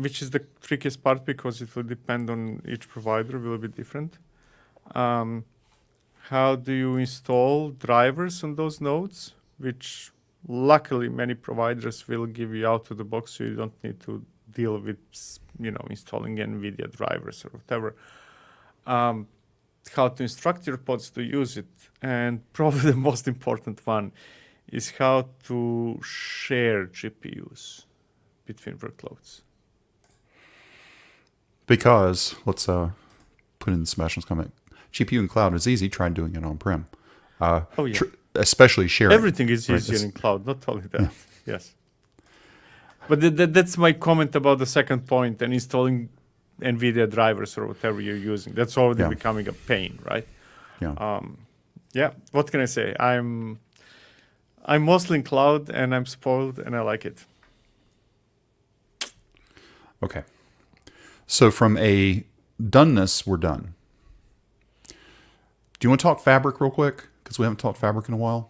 S3: which is the trickiest part because it will depend on each provider, will be different. How do you install drivers on those nodes, which luckily many providers will give you out of the box, so you don't need to deal with installing NVIDIA drivers or whatever. How to instruct your pods to use it, and probably the most important one is how to share GPUs between workloads.
S1: Because, let's put in Sebastian's comment, GPU in cloud is easy. Try doing it on-prem.
S3: Oh, yeah.
S1: Especially sharing.
S3: Everything is
S1: right?
S3: easier in cloud, not only that. Yes. But that's my comment about the second point and installing NVIDIA drivers or whatever you're using. That's already
S1: Yeah.
S3: becoming a pain, right?
S1: Yeah.
S3: Yeah, what can I say? I'm mostly in cloud and I'm spoiled and I like it.
S1: Okay. So from a doneness, we're done. Do you want to talk Fabric real quick? Because we haven't talked Fabric in a while.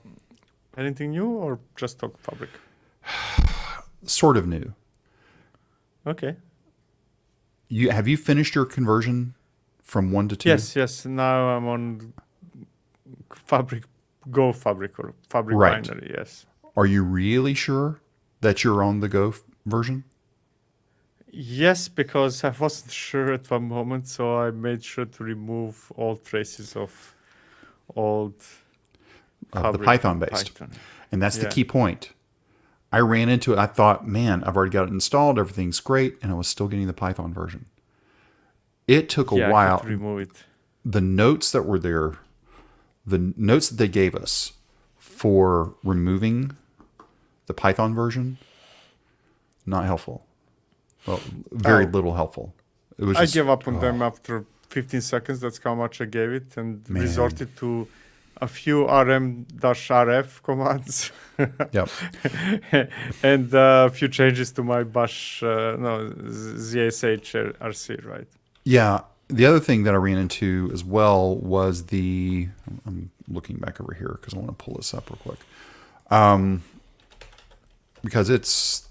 S3: Anything new or just talk Fabric?
S1: Sort of new.
S3: Okay.
S1: Have you finished your conversion from 1 to 2?
S3: Yes. Now I'm on Fabric or Fabric
S1: Right.
S3: binary, yes.
S1: Are you really sure that you're on the Go version?
S3: Yes, because I wasn't sure at one moment, so I made sure to remove all traces of old
S1: The
S3: Fabric
S1: Python based.
S3: Python.
S1: And that's the
S3: Yeah.
S1: key point. I ran into it. I thought, man, I've already got it installed. Everything's great. And I was still getting the Python version. It took a
S3: I
S1: while.
S3: had to remove it.
S1: The notes that were there, the notes that they gave us for removing the Python version, not helpful. Well, very little helpful. It was
S3: I
S1: just,
S3: gave up on them after 15 seconds. That's how much I gave it, and
S1: Man.
S3: resorted to a few rm-rf commands
S1: Yep.
S3: and a few changes to my bash, zsh-rc, right?
S1: Yeah. The other thing that I ran into as well was I'm looking back over here because I want to pull this up real quick. Because it's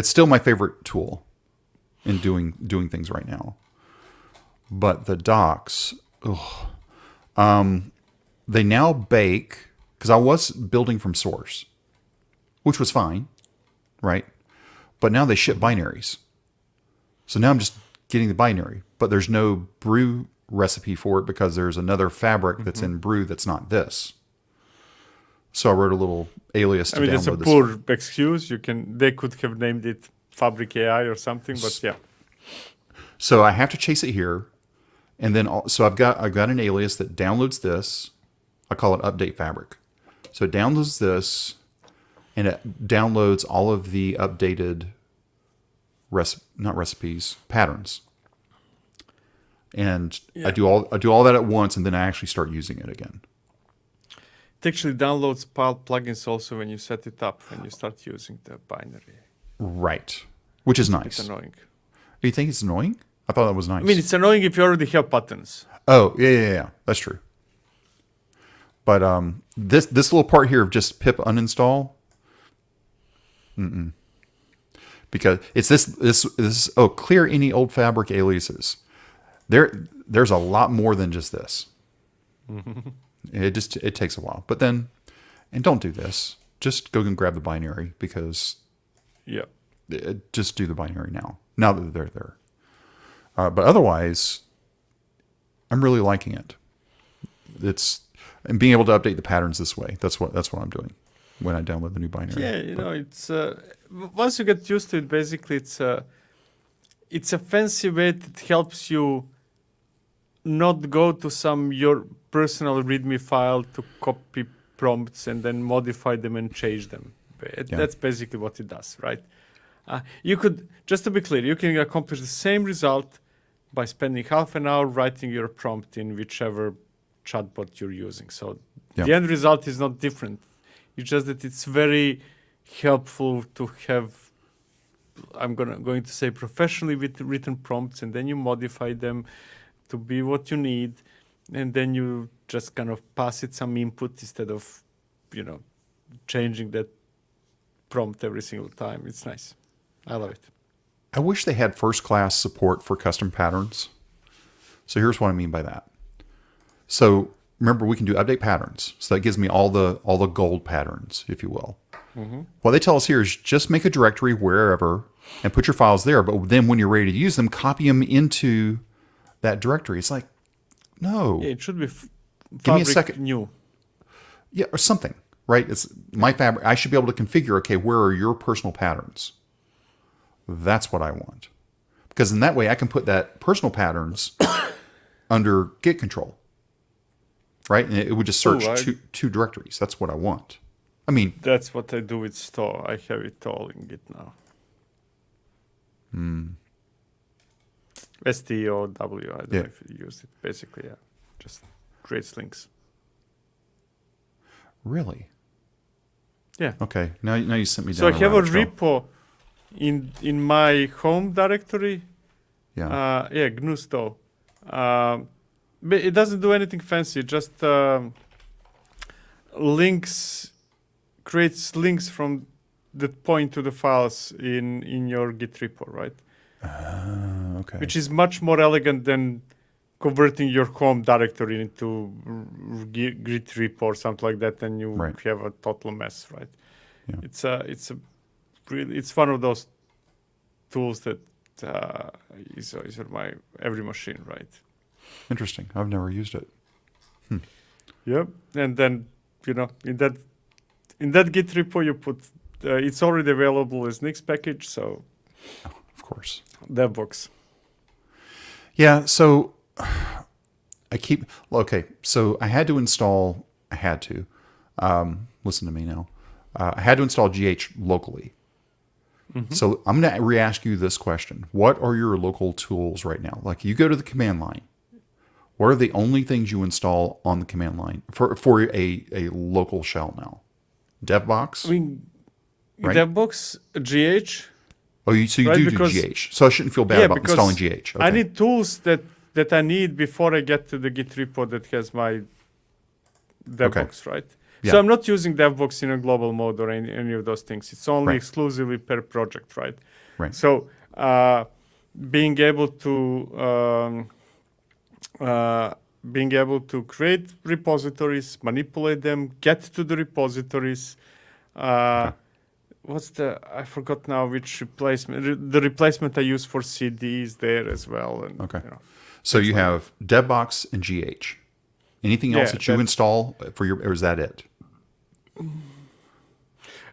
S1: still my favorite tool in doing things right now. But the docs, they now bake, because I was building from source, which was fine, right? But now they ship binaries. So now I'm just getting the binary, but there's no brew recipe for it because there's another fabric that's in brew that's not this. So I wrote a little alias to
S3: I mean, it's a
S1: download this.
S3: poor excuse. They could have named it Fabric AI or something, but yeah.
S1: So I have to chase it here, and then so I've got an alias that downloads this. I call it update fabric. So it downloads this, and it downloads all of the updated patterns. And I do all that at once, and then I actually start using it again.
S3: It actually downloads plugins also when you set it up, when you start using the binary.
S1: Right, which is nice.
S3: It's annoying.
S1: You think it's annoying? I thought that was nice.
S3: I mean, it's annoying if you already have patterns.
S1: Oh, yeah. That's true. But this little part here of just pip uninstall, because it's this clear any old fabric aliases. There's a lot more than just this. It takes a while. But then, and don't do this. Just go and grab the binary because
S3: Yeah.
S1: just do the binary now that they're there. But otherwise, I'm really liking it. And being able to update the patterns this way. That's what I'm doing when I download the new binary.
S3: Yeah, it's once you get used to it, basically it's a fancy way that helps you not go to your personal README file to copy prompts and then modify them and change them. That's basically what it does, right? You could, just to be clear, you can accomplish the same result by spending half an hour writing your prompt in whichever chatbot you're using. So the end result is not different. It's just that it's very helpful to have, I'm going to say professionally written prompts, and then you modify them to be what you need, and then you just kind of pass it some input instead of, changing that prompt every single time. It's nice. I love it.
S1: I wish they had first-class support for custom patterns. So here's what I mean by that. So remember, we can do update patterns. So that gives me all the gold patterns, if you will. Mm-hmm. What they tell us here is just make a directory wherever and put your files there. But then when you're ready to use them, copy them into that directory. It's like, no.
S3: Yeah, it should be
S1: Give me a second.
S3: New.
S1: Yeah, or something, right? It's my fabric. I should be able to configure, okay, where are your personal patterns? That's what I want. Because in that way, I can put that personal patterns under Git control, right? And it would just search two directories. That's what I want. I mean,
S3: that's what I do with store. I have it all in Git now. STOW, I don't know if you use it. Basically, just creates links.
S1: Really?
S3: Yeah.
S1: Okay. Now you sent me down.
S3: So I have a
S1: rabbit trail.
S3: repo in my home directory.
S1: Yeah.
S3: GNU store. But it doesn't do anything fancy. Just creates links from that point to the files in your Git repo, right?
S1: Okay.
S3: Which is much more elegant than converting your home directory into Git repo or something like that, and you have a total mess, right? Yeah. It's one of those tools that is on my every machine, right?
S1: Interesting. I've never used it.
S3: Yep. And then in that Git repo you put it's already available as Nix package, so
S1: of course.
S3: DevOps.
S1: Yeah. So so I had to listen to me now. I had to install GH locally. Mm-hmm. So I'm going to re-ask you this question. What are your local tools right now? Like you go to the command line. What are the only things you install on the command line for a local shell now? DevBox?
S3: I mean, right? DevBox, GH.
S1: Oh, so you do GH. So I shouldn't feel bad about installing GH. Okay.
S3: I need tools that I need before I get to the Git repo that has my DevBox, right? Yeah. So I'm not using DevBox in a global mode or any of those things. It's only exclusively per project, right?
S1: Right.
S3: So being able to create repositories, manipulate them, get to the repositories. I forgot now which replacement. The replacement I use for CD is there as well. And,
S1: So you have DevBox and GH. Anything else that you install for or is that it?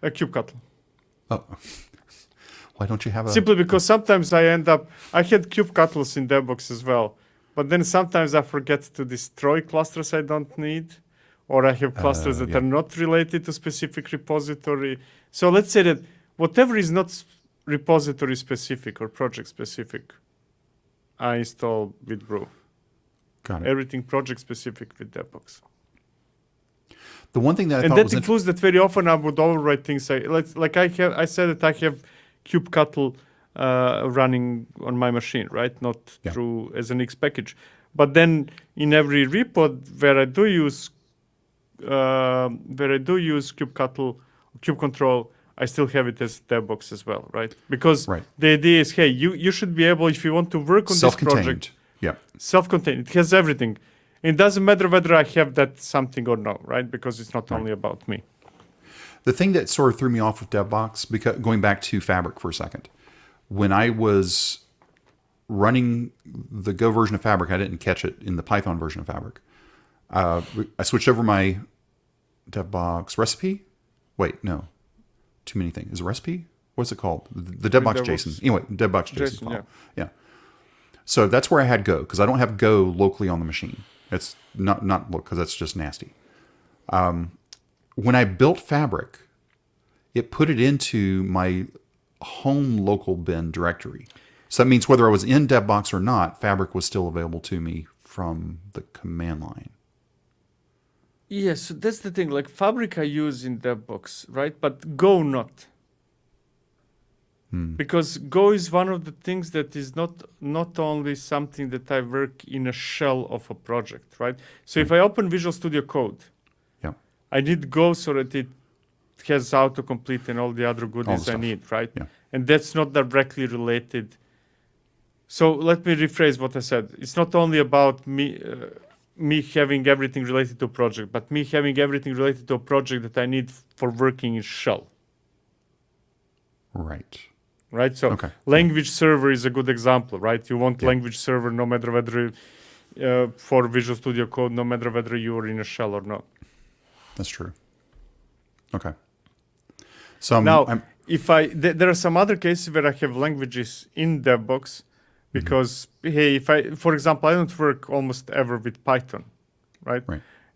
S3: A kubectl.
S1: Oh. Why don't you have
S3: Simply because sometimes I had kubectls in DevBox as well. But then sometimes I forget to destroy clusters I don't need. Or I have clusters that are not related to specific repository. So let's say that whatever is not repository specific or project specific, I install with Brew.
S1: Got it.
S3: Everything project specific with DevBox.
S1: The one thing that I
S3: thought
S1: was
S3: includes that very often I would overwrite things. I said that I have kubectl running on my machine, right? Not through as an X package. But then in every repo where I do use kubectl, kubecontrol, I still have it as DevBox as well, right? Because the idea is, hey, you should be able, if you want to work on this project, self-contained. It has everything. It doesn't matter whether I have that something or no, right? Because it's not only about me.
S1: The thing that sort of threw me off with DevBox, because going back to Fabric for a second, when I was running the Go version of Fabric, I didn't catch it in the Python version of Fabric. I switched over my DevBox recipe. Wait, no, too many things. Is it recipe? What's it called? The DevBox JSON. Anyway, DevBox JSON file. Yeah. So that's where I had Go, because I don't have Go locally on the machine. It's not because that's just nasty. When I built Fabric, it put it into my home local bin directory. So that means whether I was in DevBox or not, Fabric was still available to me from the command line.
S3: Yes, so that's the thing. Like Fabric I use in DevBox, right? But Go not. Because Go is one of the things that is not only something that I work in a shell of a project, right? So if I open Visual Studio Code, I need Go so that it has autocomplete and all the other goodies I need, right?
S1: Yeah.
S3: And that's not directly related. So let me rephrase what I said. It's not only about me having everything related to a project, but me having everything related to a project that I need for working in shell.
S1: Right.
S3: Right? So language server is a good example, right? You want language server no matter whether for Visual Studio Code, no matter whether you are in a shell or not.
S1: That's true. Okay. So
S3: now, there are some other cases where I have languages in DevBox because, hey, for example, I don't work almost ever with Python, right?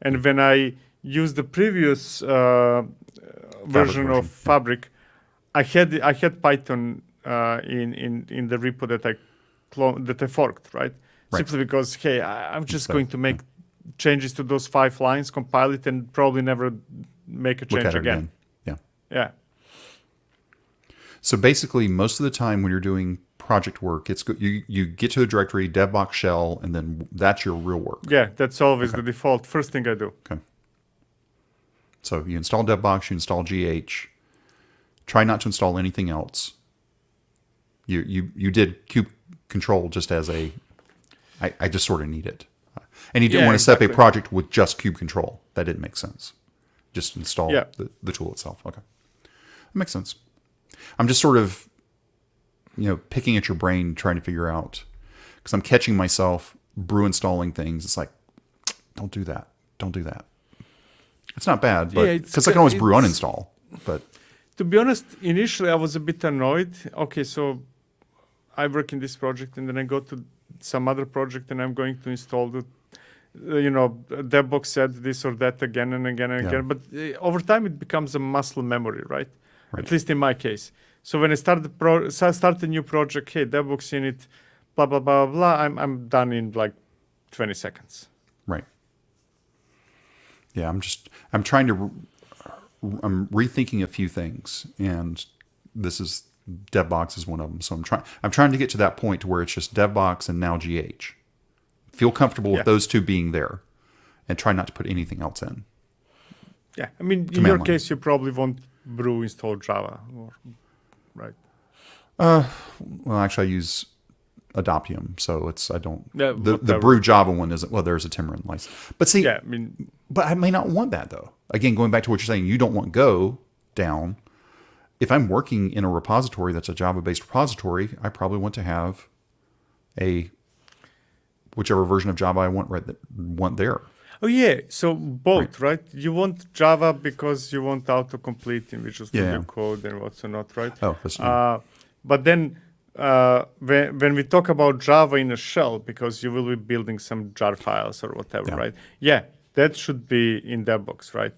S3: And when I use the previous version of Fabric, I had Python in the repo that I forked, right? Simply because, hey, I'm just going to make changes to those 5 lines, compile it, and probably never make a change again. Yeah.
S1: So basically, most of the time when you're doing project work, it's you get to a directory, DevBox shell, and then that's your real work.
S3: Yeah, that's always the default first thing I do.
S1: Okay. So you install DevBox, you install GH. Try not to install anything else. You did kubecontrol just as I just sort of need it. And you didn't want to set up a project with just kubecontrol. That didn't make sense. Just install the tool itself. Okay. That makes sense. I'm just sort of, picking at your brain, trying to figure out, because I'm catching myself brew installing things. It's like, don't do that. Don't do that. It's not bad, but because I can always brew uninstall. But
S3: to be honest, initially I was a bit annoyed. Okay, so I work in this project and then I go to some other project and I'm going to install the DevBox said this or that again and again and again. But over time, it becomes a muscle memory, right? At least in my case. So when I start a new project, hey, DevBox init, blah, blah, blah, blah, I'm done in like 20 seconds.
S1: Right. Yeah, I'm rethinking a few things, and DevBox is one of them. So I'm trying to get to that point to where it's just DevBox and now GH. Feel comfortable with those two being there, and try not to put anything else in.
S3: Yeah, I mean, in your case, you probably won't brew install Java, right?
S1: Well, actually, I use Adoptium, so the brew Java one isn't. Well, there's a Timurin license, but see, but I may not want that though. Again, going back to what you're saying, you don't want Go down. If I'm working in a repository that's a Java-based repository, I probably want to have whichever version of Java I want there.
S3: Oh yeah, so both, right? You want Java because you want autocomplete in Visual Studio Code and what's not, right?
S1: Oh, that's true.
S3: But then when we talk about Java in a shell, because you will be building some jar files or whatever, right? Yeah, that should be in DevBox, right?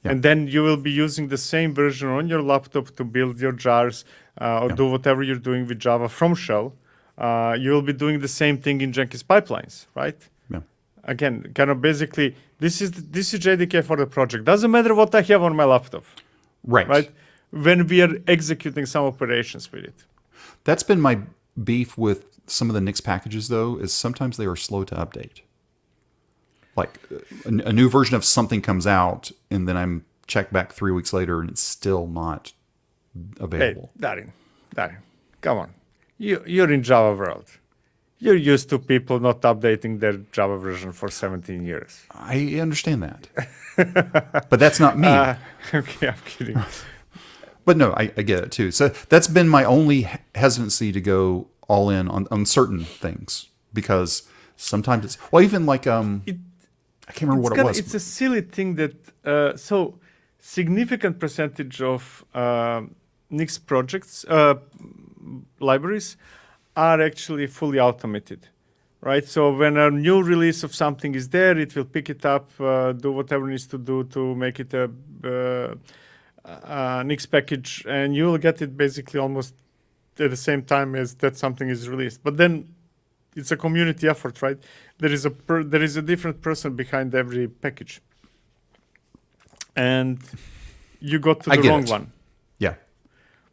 S3: Yeah. And then you will be using the same version on your laptop to build your jars or do whatever you're doing with Java from shell. You will be doing the same thing in Jenkins pipelines, right?
S1: Yeah.
S3: Again, kind of basically, this is JDK for the project. Doesn't matter what I have on my laptop. Right? When we are executing some operations with it.
S1: That's been my beef with some of the Nix packages, though, is sometimes they are slow to update. Like a new version of something comes out, and then I'm checked back 3 weeks later, and it's still not available.
S3: Hey, Darin, come on. You're in Java world. You're used to people not updating their Java version for 17 years.
S1: I understand that. But that's not me.
S3: Okay, I'm kidding.
S1: But no, I get it too. So that's been my only hesitancy to go all in on certain things, because sometimes it's, well, even like, I can't remember what it was.
S3: It's a silly thing that, so significant percentage of Nix projects, libraries, are actually fully automated, right? So when a new release of something is there, it will pick it up, do whatever it needs to do to make it a Nix package, and you will get it basically almost at the same time as that something is released. But then it's a community effort, right? There is a different person behind every package, and you got to the wrong one.
S1: Yeah.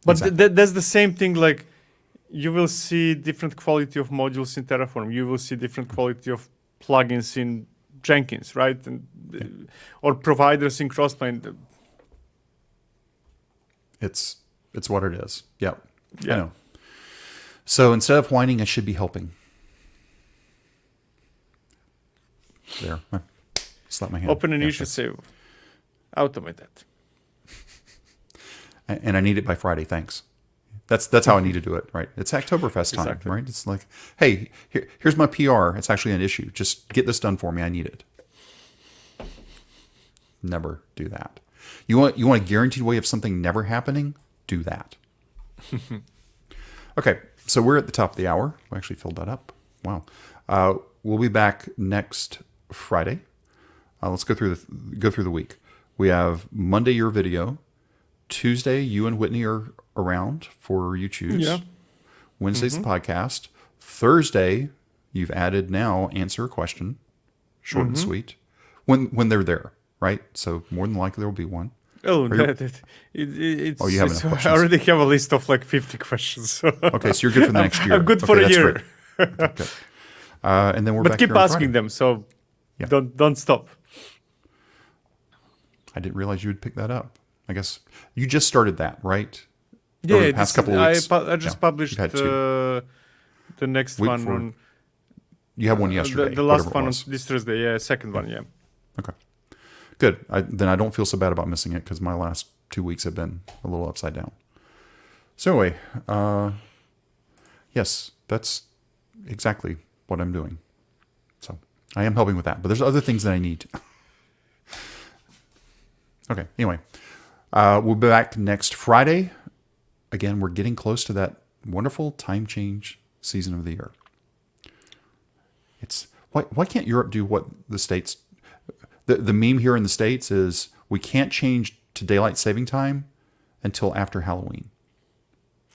S3: But
S1: exactly.
S3: That's the same thing. Like, you will see different quality of modules in Terraform. You will see different quality of plugins in Jenkins, right? And or providers in Crossplane.
S1: It's what it is. Yeah.
S3: Yeah.
S1: I know. So instead of whining, I should be helping. There. Slap my hand.
S3: Open an
S1: Yeah,
S3: issue, say, automate that.
S1: and I need it by Friday. Thanks. That's how I need to do it, right? It's Oktoberfest time,
S3: Exactly.
S1: right? It's like, hey, here's my PR. It's actually an issue. Just get this done for me. I need it. Never do that. You want a guaranteed way of something never happening? Do that. Okay, so we're at the top of the hour. We actually filled that up. Wow. We'll be back next Friday. Let's go through the week. We have Monday your video. Tuesday you and Whitney are around for You Choose.
S3: Yeah.
S1: Wednesday's the podcast. Thursday you've added now answer a question, short and sweet, when they're there, right? So more than likely there will be one.
S3: Oh,
S1: you have enough
S3: I
S1: questions.
S3: already have a list of like 50 questions.
S1: Okay, so you're good for the next year.
S3: I'm good for
S1: Okay,
S3: a
S1: that's
S3: year.
S1: great. Okay. And then we're
S3: But
S1: back
S3: keep
S1: here on
S3: asking
S1: Friday.
S3: them, so
S1: Yeah.
S3: don't stop.
S1: I didn't realize you would pick that up. I guess you just started that, right?
S3: Yeah,
S1: Over the past couple of weeks.
S3: I just
S1: Yeah,
S3: published
S1: you've had two.
S3: the next
S1: Week
S3: one
S1: for-
S3: on
S1: You had one yesterday.
S3: the last
S1: whatever it
S3: one on
S1: was.
S3: this Thursday. Yeah, second one. Yeah.
S1: Okay. Good. Then I don't feel so bad about missing it because my last 2 weeks have been a little upside down. So anyway, yes, that's exactly what I'm doing. So I am helping with that, but there's other things that I need. Okay. Anyway, we'll be back next Friday. Again, we're getting close to that wonderful time change season of the year. It's why can't Europe do what the States? The meme here in the States is we can't change to daylight saving time until after Halloween,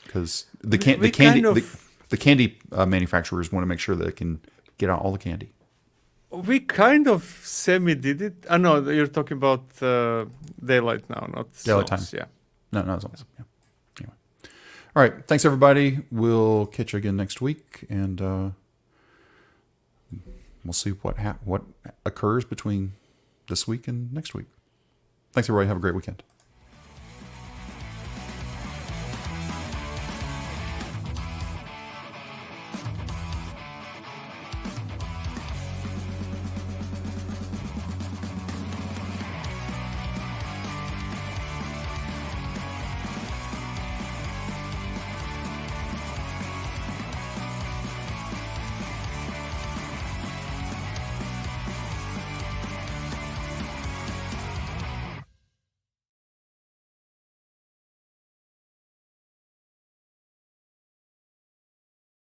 S1: because the candy manufacturers want to make sure that it can get out all the candy.
S3: We kind of semi did it. I know you're talking about daylight now, not
S1: Daylight
S3: zones.
S1: time.
S3: Yeah.
S1: No, it's almost, yeah. Anyway, all right. Thanks everybody. We'll catch you again next week, and we'll see what occurs between this week and next week. Thanks everybody. Have a great weekend.